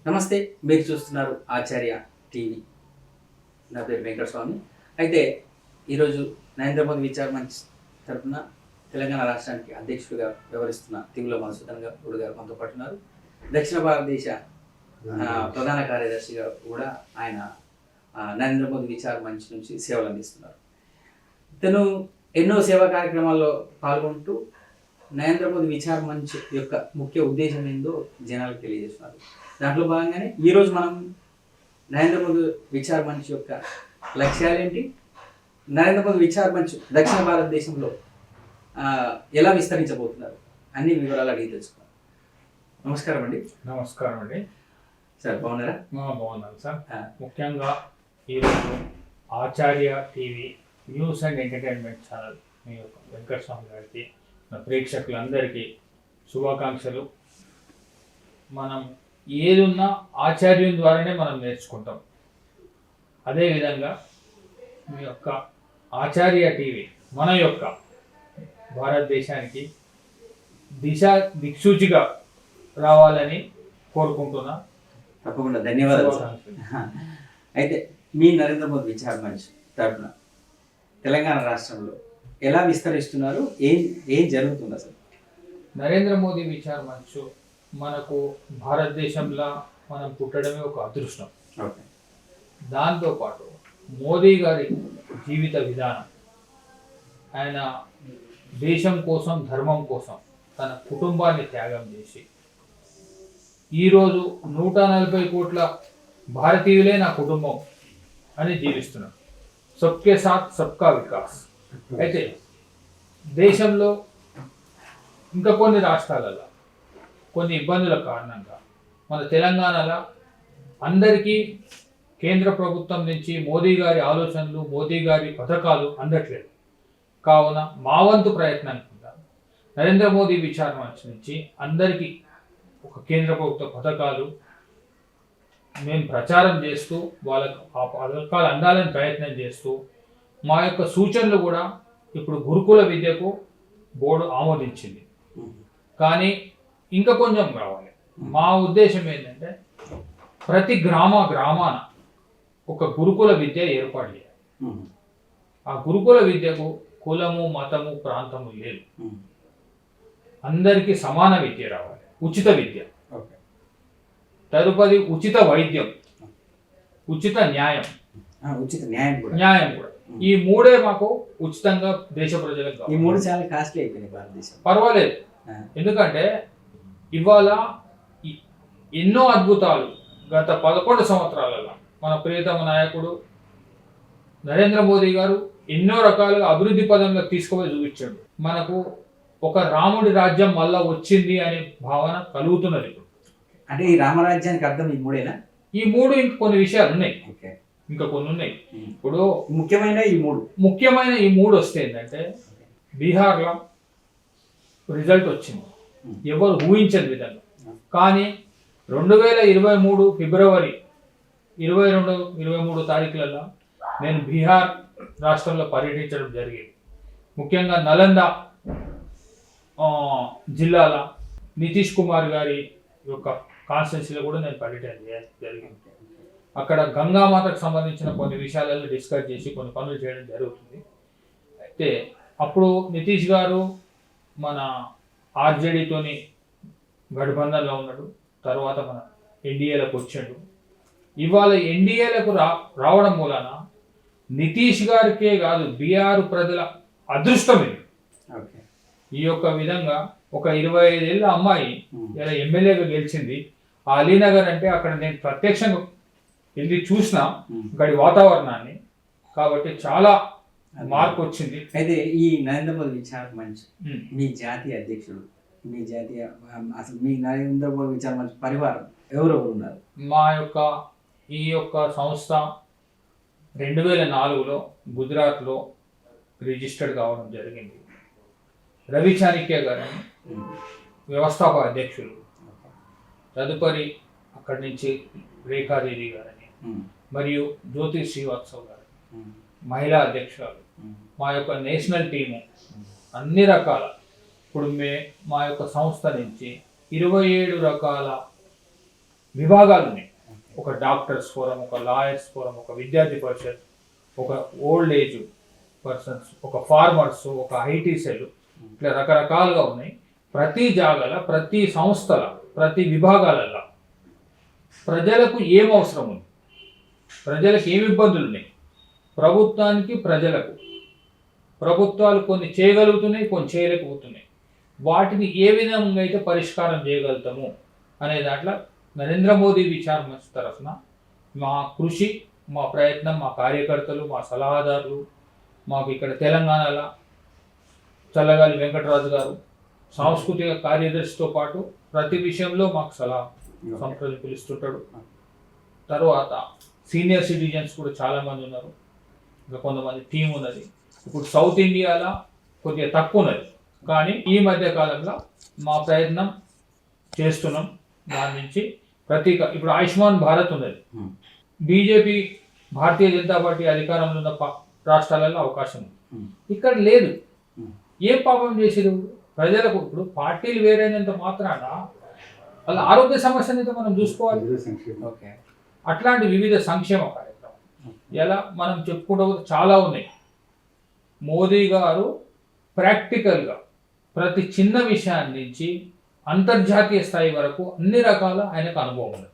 నమస్తే, మీరు చూస్తున్నారు ఆచార్య టీవీ. నా పేరు వెంకటస్వామి. అయితే ఈరోజు నరేంద్ర మోదీ విచార్ మంచ్ తరఫున తెలంగాణ రాష్ట్రానికి అధ్యక్షుడిగా వ్యవహరిస్తున్న తిగుల మధుసూదన్ గౌడ్ గారు మనతో పాటు ఉన్నారు. దక్షిణ భారతదేశ ప్రధాన కార్యదర్శిగా కూడా ఆయన నరేంద్ర మోదీ విచార్ మంచ్ నుంచి సేవలు అందిస్తున్నారు. తను ఎన్నో సేవా కార్యక్రమాల్లో పాల్గొంటూ నరేంద్ర మోదీ విచార్ మంచ్ యొక్క ముఖ్య ఉద్దేశం ఏందో జనాలకు తెలియజేస్తున్నారు. దాంట్లో భాగంగానే ఈరోజు మనం నరేంద్ర మోదీ విచార్ మంచ్ యొక్క లక్ష్యాలేంటి, నరేంద్ర మోదీ విచార్ మంచ్ దక్షిణ భారతదేశంలో ఎలా విస్తరించబోతున్నారు అన్ని వివరాలు అడిగి తెలుసుకున్నాం. నమస్కారం అండి. నమస్కారం అండి. సార్ బాగున్నారా? బాగున్నాను సార్. ముఖ్యంగా ఈరోజు Acharya TV news and entertainment channel మీ యొక్క వెంకటస్వామి గారికి ప్రేక్షకులందరికీ శుభాకాంక్షలు. మనం ఏదున్నా ఆచార్యం ద్వారానే మనం నేర్చుకుంటాం. అదేవిధంగా మీ యొక్క ఆచార్య టీవీ మన యొక్క భారతదేశానికి దిక్సూచిగా రావాలని కోరుకుంటున్నా. తప్పకుండా ధన్యవాదాలు. అయితే మీ నరేంద్ర మోదీ విచార్ మంచ్ తరఫున తెలంగాణ రాష్ట్రంలో ఎలా విస్తరిస్తున్నారు, ఏం జరుగుతుంది అసలు? నరేంద్ర మోదీ విచార్ మంచ్ మనకు భారతదేశంలో మనం పుట్టడమే ఒక అదృష్టం. దాంతోపాటు మోదీ గారి జీవిత విధానం, ఆయన దేశం కోసం ధర్మం కోసం తన కుటుంబాన్ని త్యాగం చేసి ఈరోజు 140 కోట్ల భారతీయులే నా కుటుంబం అని జీవిస్తున్నాం. సబ్కే సాత్ సబ్కా వికాస్. అయితే దేశంలో ఇంకా కొన్ని రాష్ట్రాలలో కొన్ని ఇబ్బందుల కారణంగా మన తెలంగాణలో అందరికీ కేంద్ర ప్రభుత్వం నుంచి మోదీ గారి ఆలోచనలు, మోదీ గారి పథకాలు అందట్లేదు. కావున మా వంతు ప్రయత్నం కింద నరేంద్ర మోదీ విచార్ మంచ్ నుంచి అందరికీ ఒక కేంద్ర ప్రభుత్వ పథకాలు మేము ప్రచారం చేస్తూ వాళ్ళకు ఆ పథకాలు అందాలని ప్రయత్నం చేస్తూ మా యొక్క సూచనలు కూడా ఇప్పుడు గురుకుల విద్యకు బోర్డు ఆమోదించింది. కానీ ఇంకా కొంచెం కావాలి. మా ఉద్దేశం ఏంటంటే ప్రతి గ్రామాన ఒక గురుకుల విద్య ఏర్పాటు చేయాలి. ఆ గురుకుల విద్యకు కులము, మతము, ప్రాంతము లేదు. అందరికీ సమాన విద్య రావాలి, ఉచిత విద్య. తదుపరి ఉచిత వైద్యం, ఉచిత న్యాయం కూడా. ఈ మూడే మాకు ఉచితంగా దేశ ప్రజలకు. ఈ మూడు చాలా కాస్ట్లీ అయిపోయినాయి భారతదేశం. పర్వాలేదు, ఎందుకంటే ఇవాళ ఎన్నో అద్భుతాలు గత 11 సంవత్సరాలలో మన ప్రియతమ నాయకుడు నరేంద్ర మోదీ గారు ఎన్నో రకాలుగా అభివృద్ధి పదంలో తీసుకుపోయి చూపించాడు. మనకు ఒక రాముడి రాజ్యం మళ్ళా వచ్చింది అనే భావన కలుగుతున్నది ఇప్పుడు. అంటే ఈ రామరాజ్యానికి అర్థం ఈ మూడేనా? ఈ మూడు ఇంక కొన్ని విషయాలు ఉన్నాయి, ఇంకా కొన్ని ఉన్నాయి. ఇప్పుడు ముఖ్యమైన ఈ మూడు వస్తే ఏంటంటే బీహార్లో రిజల్ట్ వచ్చింది ఎవరు ఊహించని విధంగా. కానీ 2023 ఫిబ్రవరి 22, 23 తారీఖులలో నేను బీహార్ రాష్ట్రంలో పర్యటించడం జరిగింది. ముఖ్యంగా నలంద జిల్లాల నితీష్ కుమార్ గారి యొక్క కాన్స్టిట్యున్సీలో కూడా నేను పర్యటన జరిగింది. అక్కడ గంగామాతకు సంబంధించిన కొన్ని విషయాలలో డిస్కస్ చేసి కొన్ని పనులు చేయడం జరుగుతుంది. అయితే అప్పుడు నితీష్ గారు మన ఆర్జేడీతోని గఠబంధన్లో ఉన్నాడు. తర్వాత మన ఎన్డీఏలకు వచ్చాడు. ఇవాళ ఎన్డీఏలకు రావడం మూలన నితీష్ గారికే కాదు, బీహార్ ప్రజల అదృష్టం ఇది. ఈ యొక్క విధంగా ఒక 25 ఏళ్ళ అమ్మాయి ఇలా ఎమ్మెల్యేగా గెలిచింది. అలీనగర్ అంటే అక్కడ నేను ప్రత్యక్షంగా వెళ్ళి చూసిన అక్కడి వాతావరణాన్ని. కాబట్టి చాలా మార్పు వచ్చింది. అయితే ఈ నరేంద్ర మోదీ విచార్ మంచ్ మీ జాతీయ అధ్యక్షుడు, అసలు మీ నరేంద్ర మోదీ విచార్ మంచ్ పరివారం ఎవరెవరు ఉన్నారు? మా యొక్క ఈ యొక్క సంస్థ 2004లో గుజరాత్లో రిజిస్టర్డ్ కావడం జరిగింది. రవి చాణిక్య గారు వ్యవస్థాపక అధ్యక్షులు. తదుపరి అక్కడి నుంచి రేఖాదేవి గారని మరియు జ్యోతి శ్రీవాత్సవ్ గారు మహిళా అధ్యక్షురాలు. మా యొక్క నేషనల్ టీము అన్ని రకాల, ఇప్పుడు మా యొక్క సంస్థ నుంచి 27 రకాల విభాగాలు ఉన్నాయి. ఒక డాక్టర్స్ ఫోరం, ఒక లాయర్స్ ఫోరం, ఒక విద్యార్థి పరిషత్, ఒక ఓల్డ్ ఏజ్ పర్సన్స్, ఒక ఫార్మర్స్, ఒక ఐటీ సెల్, ఇట్లా రకరకాలుగా ఉన్నాయి. ప్రతి జాగాల, ప్రతి సంస్థల, ప్రతి విభాగాలలో ప్రజలకు ఏం అవసరం ఉంది, ప్రజలకు ఏమి ఇబ్బందులు ఉన్నాయి, ప్రభుత్వానికి ప్రజలకు, ప్రభుత్వాలు కొన్ని చేయగలుగుతున్నాయి, కొన్ని చేయలేకపోతున్నాయి, వాటిని ఏ విధంగా అయితే పరిష్కారం చేయగలుగుతాము అనే దాంట్లో నరేంద్ర మోదీ విచార్ మంచ్ తరఫున మా కృషి, మా ప్రయత్నం, మా కార్యకర్తలు, మా సలహాదారులు, మాకు ఇక్కడ తెలంగాణలో చల్లగాలి వెంకటరాజు గారు సాంస్కృతిక కార్యదర్శితో పాటు ప్రతి విషయంలో మాకు సలహా సంప్రదింపులు పిలుస్తుంటాడు. తర్వాత సీనియర్ సిటిజన్స్ కూడా చాలామంది ఉన్నారు, ఇంకా కొంతమంది టీం ఉన్నది. ఇప్పుడు సౌత్ ఇండియాలో కొద్దిగా తక్కువ ఉన్నది, కానీ ఈ మధ్య కాలంలో మా ప్రయత్నం చేస్తున్నాం. దాని నుంచి ఇప్పుడు ఆయుష్మాన్ భారత్ ఉన్నది. బీజేపీ, భారతీయ జనతా పార్టీ అధికారంలో ఉన్న రాష్ట్రాలలో అవకాశం ఉంది, ఇక్కడ లేదు. ఏం పాపం చేసేది ప్రజలకు? ఇప్పుడు పార్టీలు వేరైనంత మాత్రాన వాళ్ళ ఆరోగ్య సమస్యను అయితే మనం చూసుకోవాలి. అట్లాంటి వివిధ సంక్షేమ కార్యక్రమాలు ఎలా మనం చెప్పుకుంటూ చాలా ఉన్నాయి. మోదీ గారు ప్రాక్టికల్గా ప్రతి చిన్న విషయాన్ని నుంచి అంతర్జాతీయ స్థాయి వరకు అన్ని రకాల ఆయనకు అనుభవం ఉంది.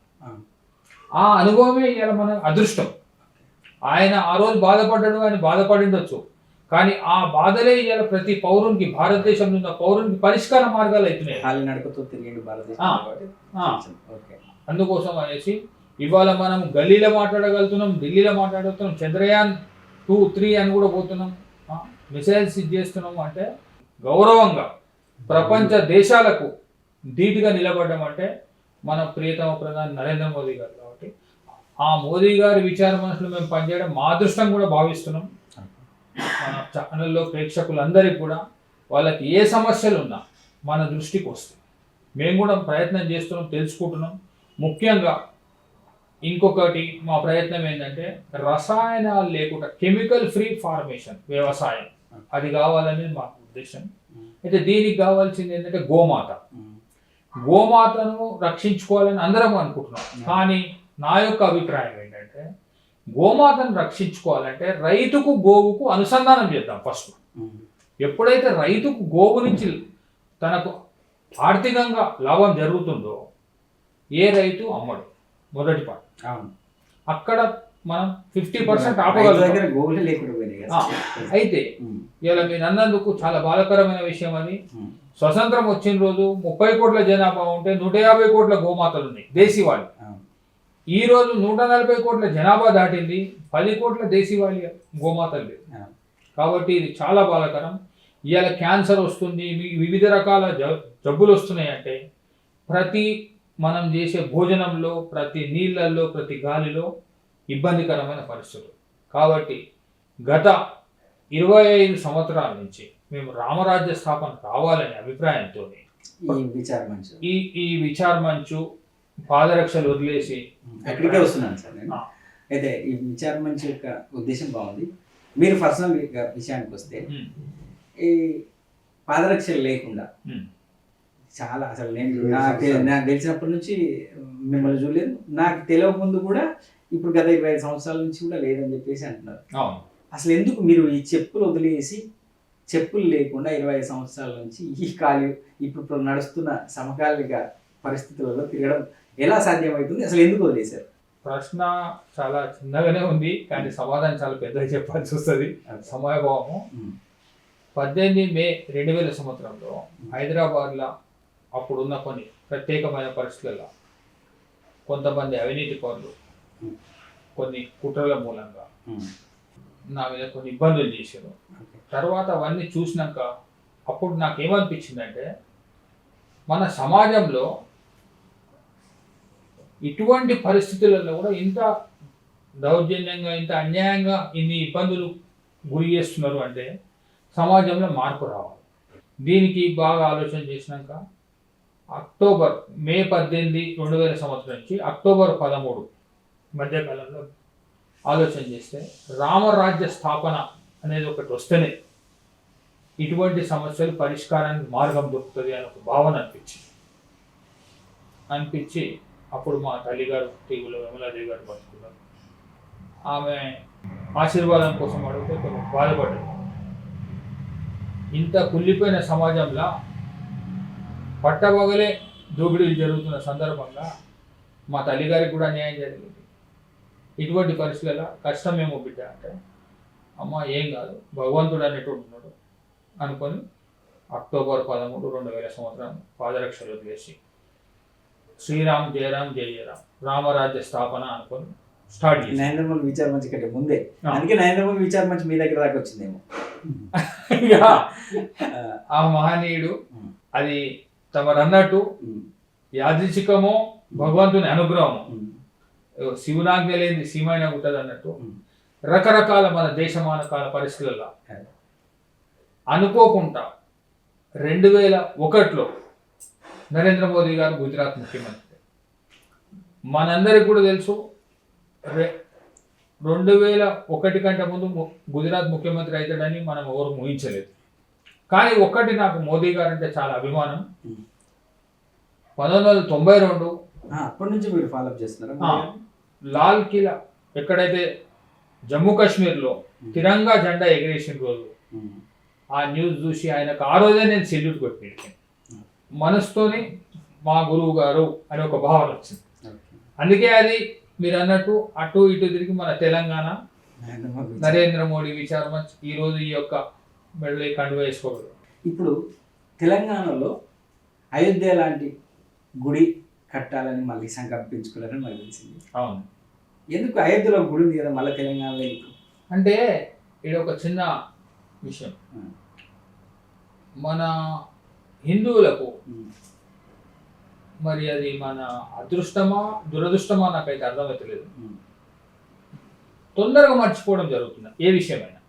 ఆ అనుభవమే ఇలా మన అదృష్టం. ఆయన ఆ రోజు బాధపడ్డాడు, ఆయన బాధపడిండొచ్చు, కానీ ఆ బాధలే ఇవాళ ప్రతి పౌరునికి, భారతదేశంలో ఉన్న పౌరునికి పరిష్కార మార్గాలు అవుతున్నాయి. అందుకోసం అనేసి ఇవాళ మనం గల్లీలో మాట్లాడగలుగుతున్నాం, ఢిల్లీలో మాట్లాడుతున్నాం, చంద్రయాన్ 2, 3 అని కూడా పోతున్నాం, మిసైల్స్ చేస్తున్నాం. అంటే గౌరవంగా ప్రపంచ దేశాలకు ధీటుగా నిలబడడం అంటే మన ప్రియతమ ప్రధాని నరేంద్ర మోదీ గారు. కాబట్టి ఆ మోదీ గారి విచార మనసులో మేము పనిచేయడం మా అదృష్టం కూడా భావిస్తున్నాం. మన ఛానల్లో ప్రేక్షకులందరికీ కూడా వాళ్ళకి ఏ సమస్యలు ఉన్నా మన దృష్టికి వస్తాయి. మేము కూడా ప్రయత్నం చేస్తున్నాం, తెలుసుకుంటున్నాం. ముఖ్యంగా ఇంకొకటి మా ప్రయత్నం ఏంటంటే రసాయనాలు లేకుండా కెమికల్ ఫ్రీ ఫార్మేషన్ వ్యవసాయం, అది కావాలనేది మా ఉద్దేశం. అయితే దీనికి కావాల్సింది ఏంటంటే గోమాతను రక్షించుకోవాలని అందరం అనుకుంటున్నాం. కానీ నా యొక్క అభిప్రాయం ఏంటంటే గోమాతను రక్షించుకోవాలంటే రైతుకు, గోవుకు అనుసంధానం చేద్దాం ఫస్ట్. ఎప్పుడైతే రైతుకు గోవు నుంచి తనకు ఆర్థికంగా లాభం జరుగుతుందో ఏ రైతు అమ్మడు మొదటి పాట. అక్కడ మనం 50% ఆపగలుగుతాం. అయితే ఇలా మీరు అన్నందుకు చాలా బాధాకరమైన విషయం. అది స్వతంత్రం వచ్చిన రోజు 30 కోట్ల జనాభా ఉంటే 150 కోట్ల గోమాతలు ఉన్నాయి దేశీవాళి. ఈ రోజు 140 కోట్ల జనాభా దాటింది, 10 కోట్ల దేశీవాళి గోమాతలు లేదు. కాబట్టి ఇది చాలా బాధాకరం. ఇవాళ క్యాన్సర్ వస్తుంది, వివిధ రకాల జబ్బులు వస్తున్నాయి. అంటే ప్రతి మనం చేసే భోజనంలో, ప్రతి నీళ్ళల్లో, ప్రతి గాలిలో ఇబ్బందికరమైన పరిస్థితులు. కాబట్టి గత 25 సంవత్సరాల నుంచి మేము రామరాజ్య స్థాపన కావాలనే అభిప్రాయంతో ఈ విచార్ మంచు పాదరక్షలు వదిలేసి అక్కడికే వస్తున్నాను సార్ నేను. అయితే ఈ విచార్ మంచు యొక్క ఉద్దేశం బాగుంది. మీరు పర్సనల్ విషయానికి వస్తే ఈ పాదరక్షలు లేకుండా చాలా అసలు నాకు తెలిసినప్పటి నుంచి మిమ్మల్ని చూడలేదు. నాకు తెలియక ముందు కూడా ఇప్పుడు గత 25 సంవత్సరాల నుంచి కూడా లేదని చెప్పేసి అంటున్నారు. అసలు ఎందుకు మీరు ఈ చెప్పులు వదిలేసి చెప్పులు లేకుండా 25 సంవత్సరాల నుంచి ఈ ఇప్పుడు నడుస్తున్న సమకాలిక పరిస్థితులలో తిరగడం ఎలా సాధ్యమవుతుంది? అసలు ఎందుకు వదిలేశారు? ప్రశ్న చాలా చిన్నగానే ఉంది, కానీ సమాధానం చాలా పెద్దగా చెప్పాల్సి వస్తుంది. సమయభావము. 18 మే 2000 సంవత్సరంలో హైదరాబాద్లో అప్పుడున్న కొన్ని ప్రత్యేకమైన పరిస్థితులలో కొంతమంది అవినీతి పరులు కొన్ని కుట్రల మూలంగా నా మీద కొన్ని ఇబ్బందులు చేశారు. తర్వాత అవన్నీ చూసినాక అప్పుడు నాకేమనిపించిందంటే మన సమాజంలో ఇటువంటి పరిస్థితులలో కూడా ఇంత దౌర్జన్యంగా, ఇంత అన్యాయంగా ఇన్ని ఇబ్బందులు గురి చేస్తున్నారు అంటే సమాజంలో మార్పు రావాలి. దీనికి బాగా ఆలోచన చేసినాక మే 18, 2000 సంవత్సరం నుంచి అక్టోబర్ 13 మధ్యకాలంలో ఆలోచన చేస్తే రామరాజ్య స్థాపన అనేది ఒకటి వస్తేనే ఇటువంటి సమస్యలు పరిష్కారానికి మార్గం దొరుకుతుంది అని ఒక భావన అనిపించి అప్పుడు మా తల్లిగారు టీవీలో విమలాదేవి గారు బతుకున్నారు. ఆమె ఆశీర్వాదం కోసం అడిగితే కొంచెం బాధపడ్డారు. ఇంత కుళ్ళిపోయిన సమాజంలో పట్టబగలే దోపిడీలు జరుగుతున్న సందర్భంగా మా తల్లిగారికి కూడా అన్యాయం జరిగింది. ఇటువంటి పరిస్థితులలో కష్టమేమో బిడ్డ అంటే, అమ్మ ఏం కాదు భగవంతుడు అనేటువంటి ఉన్నాడు అనుకొని అక్టోబర్ 13, 2000 పాదరక్షలు వదిలేసి శ్రీరామ్ జయరామ్ జయ జయరామ్ రామరాజ్య స్థాపన అనుకొని స్టార్ట్ చేసి నరేంద్ర మోదీ విచార మంచి కంటే ముందే, అందుకే నరేంద్ర మోదీ విచార మంచి మీ దగ్గర దాకా వచ్చిందేమో. ఆ మహనీయుడు అది తమరన్నట్టు యాదృచ్ఛికమో భగవంతుని అనుగ్రహము, శివునాజ్ఞ లేని సీమైన ఉంటుంది అన్నట్టు రకరకాల మన దేశమానకాల పరిస్థితుల్లో అనుకోకుండా 2001లో నరేంద్ర మోదీ గారు గుజరాత్ ముఖ్యమంత్రి. మనందరికి కూడా తెలుసు 2001 కంటే ముందు గుజరాత్ ముఖ్యమంత్రి అవుతాడని మనం ఎవరు ఊహించలేదు. కానీ ఒక్కటి నాకు మోదీ గారు అంటే చాలా అభిమానం. 1992 అప్పటి నుంచి మీరు ఫాలోఅప్ చేస్తున్నారా? లాల్ కిలా ఎక్కడైతే జమ్మూ కాశ్మీర్లో తిరంగా జెండా ఎగిరేసిన రోజు ఆ న్యూస్ చూసి ఆయనకు ఆ రోజే నేను సెల్యూట్ కొట్టింది. మనసుతోని మా గురువు గారు అనే ఒక భావన వచ్చింది. అందుకే అది మీరు అన్నట్టు అటు ఇటు తిరిగి మన తెలంగాణ నరేంద్ర మోడీ విచార మంచ్ ఈరోజు ఈ యొక్క మెడలో కండువ వేసుకోగలరు. ఇప్పుడు తెలంగాణలో అయోధ్య లాంటి గుడి కట్టాలని మళ్ళీ సంకల్పించుకోవాలని మనకు తెలిసింది. అవును, ఎందుకు అయోధ్యలో గుడి ఉంది కదా మళ్ళీ తెలంగాణలో ఎందుకు అంటే ఇది ఒక చిన్న విషయం. మన హిందువులకు మరి అది మన అదృష్టమా దురదృష్టమా నాకైతే అర్థమవుతలేదు. తొందరగా మర్చిపోవడం జరుగుతుంది ఏ విషయమైనా,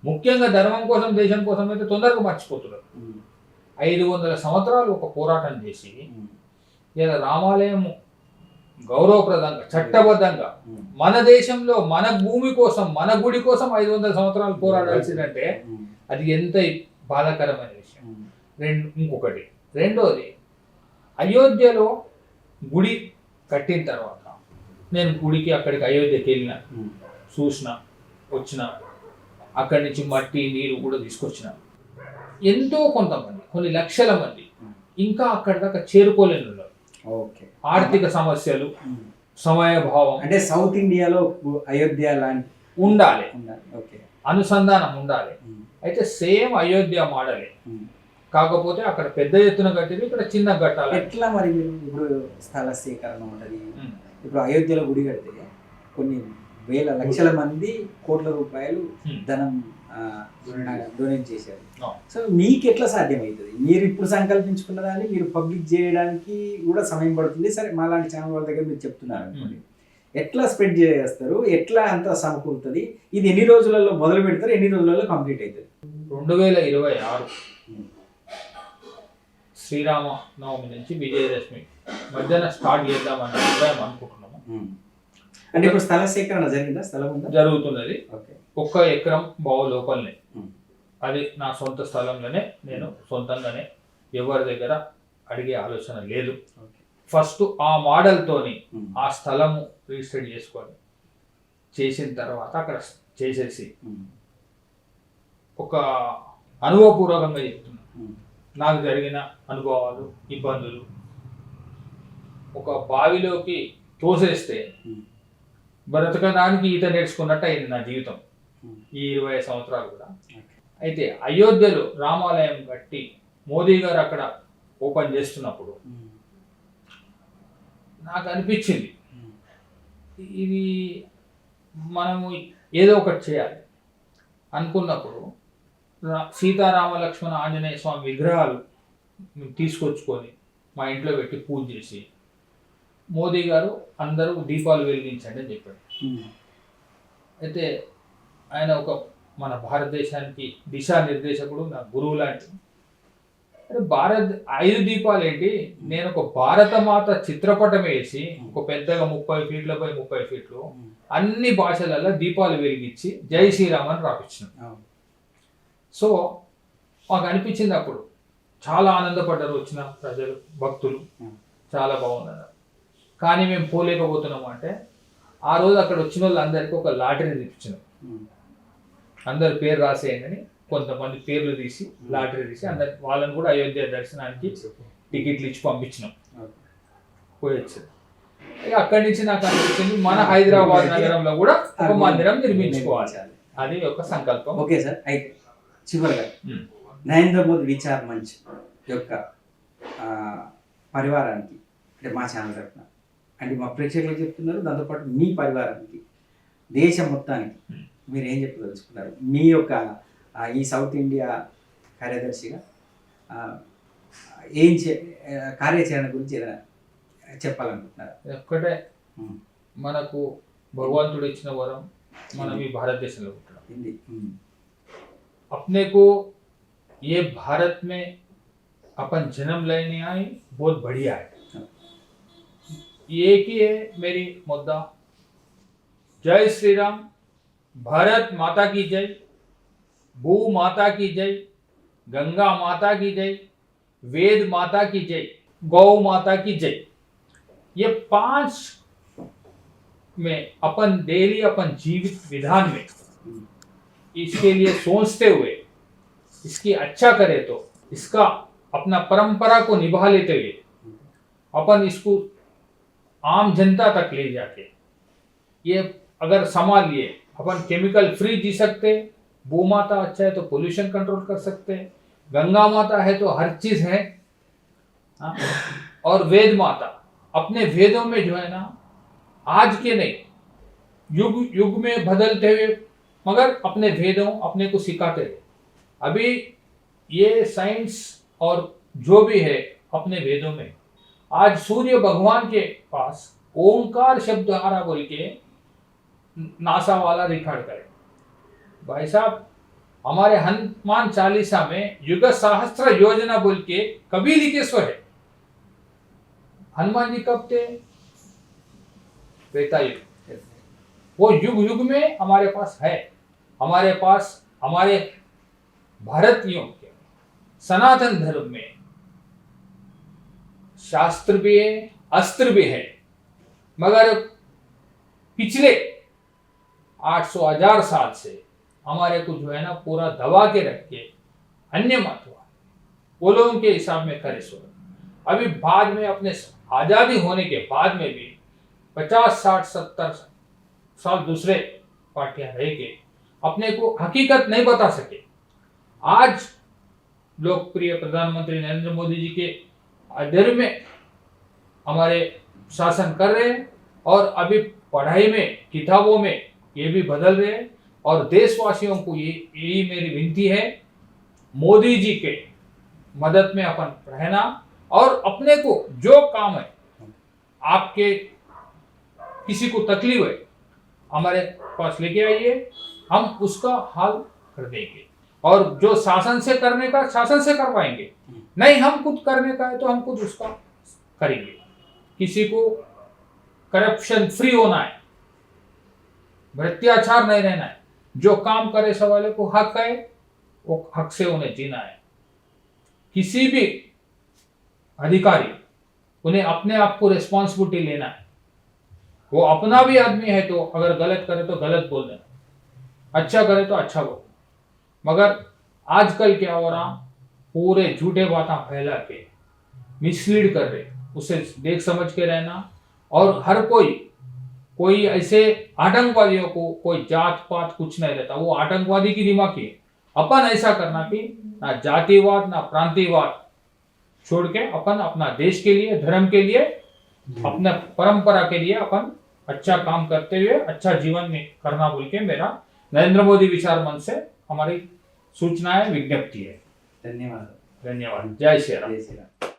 ముఖ్యంగా ధర్మం కోసం దేశం కోసం అయితే తొందరగా మర్చిపోతున్నారు. 500 సంవత్సరాలు ఒక పోరాటం చేసి ఇలా రామాలయం గౌరవప్రదంగా చట్టబద్ధంగా మన దేశంలో మన భూమి కోసం మన గుడి కోసం 500 సంవత్సరాలు పోరాడాల్సిందంటే అది ఎంత బాధాకరమైన విషయం. ఇంకొకటి రెండోది, అయోధ్యలో గుడి కట్టిన తర్వాత నేను గుడికి అక్కడికి అయోధ్యకి వెళ్ళిన, చూసిన, వచ్చిన, అక్కడి నుంచి మట్టి నీరు కూడా తీసుకొచ్చిన. ఎంతో కొంతమంది, కొన్ని లక్షల మంది ఇంకా అక్కడి దాకా చేరుకోలేని ఉన్నారు. ఆర్థిక సమస్యలు, సమయభావం, అంటే సౌత్ ఇండియాలో అయోధ్య లాంటి ఉండాలి, అనుసంధానం ఉండాలి. అయితే సేమ్ అయోధ్య మోడలే, కాకపోతే అక్కడ పెద్ద ఎత్తున కట్టింది, ఇక్కడ చిన్న కట్టాలి. ఎట్లా మరి మీరు ఇప్పుడు స్థల సేకరణ ఉంటుంది. ఇప్పుడు అయోధ్యలో గుడి కడితే కొన్ని వేల లక్షల మంది కోట్ల రూపాయలు ధనం డొనేట్ చేశారు. సో మీకు ఎట్లా సాధ్యమవుతుంది? మీరు ఇప్పుడు సంకల్పించుకున్న దాన్ని మీరు పబ్లిక్ చేయడానికి కూడా సమయం పడుతుంది. సరే మా లాంటి ఛానల్ వాళ్ళ దగ్గర మీరు చెప్తున్నారు అనుకోండి, ఎట్లా స్ప్రెడ్ చేస్తారు, ఎట్లా అంత సమకూరుతుంది, ఇది ఎన్ని రోజులలో మొదలు పెడతారు, ఎన్ని రోజులలో కంప్లీట్ అవుతుంది? 2026 శ్రీరామ నవమి నుంచి విజయదశమి మధ్యాహ్నం స్టార్ట్ చేద్దామని అభిప్రాయం అనుకుంటున్నాము. అంటే ఇప్పుడు స్థల సేకరణ జరిగిందా? స్థలం ఉందా? జరుగుతున్నది. 1 ఎకరం బావు లోపలనే, అది నా సొంత స్థలంలోనే, నేను సొంతంగానే, ఎవరి దగ్గర అడిగే ఆలోచన లేదు. ఫస్ట్ ఆ మోడల్తోని ఆ స్థలము రిజిస్టర్ చేసుకొని చేసిన తర్వాత అక్కడ చేసేసి ఒక అనుభవపూర్వకంగా చెప్తున్నాను నాకు జరిగిన అనుభవాలు, ఇబ్బందులు. ఒక బావిలోకి తోసేస్తే బ్రతకడానికి ఈత నేర్చుకున్నట్టు అయింది నా జీవితం ఈ 20 సంవత్సరాలు కూడా. అయితే అయోధ్యలో రామాలయం కట్టి మోదీ గారు అక్కడ ఓపెన్ చేస్తున్నప్పుడు నాకు అనిపించింది, ఇది మనము ఏదో ఒకటి చేయాలి అనుకున్నప్పుడు సీతారామ లక్ష్మణ ఆంజనేయ స్వామి విగ్రహాలు తీసుకొచ్చుకొని మా ఇంట్లో పెట్టి పూజ చేసి మోదీ గారు అందరూ దీపాలు వెలిగించండి అని చెప్పాడు. అయితే ఆయన ఒక మన భారతదేశానికి దిశానిర్దేశకుడు, నా గురువు లాంటి. భారత్ 5 దీపాలు ఏంటి, నేను ఒక భారతమాత చిత్రపటం వేసి ఒక పెద్దగా 30 ఫీట్ల పై 30 ఫీట్లు అన్ని భాషలలో దీపాలు వెలిగించి జై శ్రీరామ్ అని రాపించిన. సో మాకు అనిపించింది అప్పుడు, చాలా ఆనందపడ్డారు వచ్చిన ప్రజలు, భక్తులు చాలా బాగున్నారు. కానీ మేము పోలేకపోతున్నాము అంటే ఆ రోజు అక్కడ వచ్చిన వాళ్ళందరికీ ఒక లాటరీ తీపించినాం. అందరి పేరు రాసేయండి, కొంతమంది పేర్లు తీసి లాటరీ తీసి అందరి వాళ్ళని కూడా అయోధ్య దర్శనానికి టికెట్లు ఇచ్చి పంపించినాం. పోయొచ్చు. ఇక అక్కడి నుంచి నాకు అనిపించింది మన హైదరాబాద్ నగరంలో కూడా ఒక మందిరం నిర్మించుకోవాలి, అది ఒక సంకల్పం. ఓకే సార్, అయితే చివరిగా నరేంద్ర మోదీ విచార్ మంచ్ యొక్క పరివారానికి, అంటే మా ఛానల్ తరఫున, అంటే మా ప్రేక్షకులకు చెప్తున్నారు, దాంతోపాటు మీ పరివారానికి, దేశం మొత్తానికి మీరు ఏం చెప్పదలుచుకున్నారు? మీ యొక్క ఈ సౌత్ ఇండియా కార్యదర్శిగా ఏం కార్యాచరణ గురించి ఏదైనా చెప్పాలనుకుంటున్నారా? ఒక్కటే, మనకు భగవంతుడు ఇచ్చిన వరం మనం ఈ భారతదేశంలో పుట్టడం. अपने को ये भारत में अपन जन्म लेने आए बहुत बढ़िया है. एक ही है मेरी मुद्दा, जय श्री राम, भारत माता की जय, भू माता की जय, गंगा माता की जय, वेद माता की जय, गौ माता की जय. ये 5 में अपन डेली अपन जीवित विधान में इसके लिए सोचते हुए इसकी अच्छा करे तो इसका अपना परंपरा को निभा लेते हुए अपन इसको आम जनता तक ले जाके ये अगर संभाल लिए अपन केमिकल फ्री जी सकते, भू माता अच्छा है तो पोल्यूशन कंट्रोल कर सकते, गंगा माता है तो हर चीज है, और वेद माता अपने वेदों में जो है ना, आज के नहीं युग युग में बदलते हुए मगर अपने वेदों अपने को सिखाते रहे. अभी ये साइंस और जो भी है अपने वेदों में, आज सूर्य भगवान के पास ओंकार शब्द आ रहा बोल के नासा वाला रिकॉर्ड करे. भाई साहब, हमारे हनुमान चालीसा में युग सहस्त्र योजना बोल के कभी लिखेश्वर है. हनुमान जी कब थे? त्रेता युग. वो युग युग में हमारे पास है. हमारे पास हमारे भारतीयों के सनातन धर्म में शास्त्र भी है, अस्त्र भी है, मगर पिछले 800,000 साल से हमारे को जो है ना पूरा दबा के रख के अन्य मत हुआ, वो लोगों के हिसाब में करे सो. अभी बाद में अपने आजादी होने के बाद में भी 50, 60, 70 साल दूसरे पार्टियां रह के अपने को हकीकत नहीं बता सके. आज लोकप्रिय प्रधानमंत्री नरेंद्र मोदी जी के अधर में हमारे शासन कर रहे हैं, और अभी पढ़ाई में किताबों में ये भी बदल रहे हैं. और देशवासियों को यही मेरी विनती है, मोदी जी के मदद में अपन रहना, और अपने को जो काम है, आपके किसी को तकलीफ है हमारे पास लेके आइए, हम उसका हल कर देंगे. और जो शासन से करने का शासन से करवाएंगे, नहीं हम खुद करने का है तो हम खुद उसका करेंगे. किसी को करप्शन फ्री होना है, भ्रष्टाचार नहीं रहना है. जो काम करे सवाले को हक है, वो हक से उन्हें जीना है. किसी भी अधिकारी उन्हें अपने आप को रिस्पॉन्सिबिलिटी लेना है. वो अपना भी आदमी है तो अगर गलत करे तो गलत बोल देना, अच्छा करे तो अच्छा बोल. मगर आजकल क्या हो रहा, पूरे झूठे बातें फैला के मिसलीड कर रहे, उसे देख समझ के रहना. और हर कोई ऐसे आतंकवादियों को कोई जात पात कुछ नहीं रहता, वो आतंकवादी की दिमाग है. अपन ऐसा करना कि ना जातिवाद ना प्रांतिवाद छोड़ के अपन अपना देश के लिए, धर्म के लिए, अपना परंपरा के लिए अपन अच्छा काम करते हुए अच्छा जीवन में करना बोल के मेरा नरेंद्र मोदी विचार मंच से हमारी सूचना है, विज्ञप्ति है. धन्यवाद. धन्यवाद. जय श्री राम. जय श्री राम.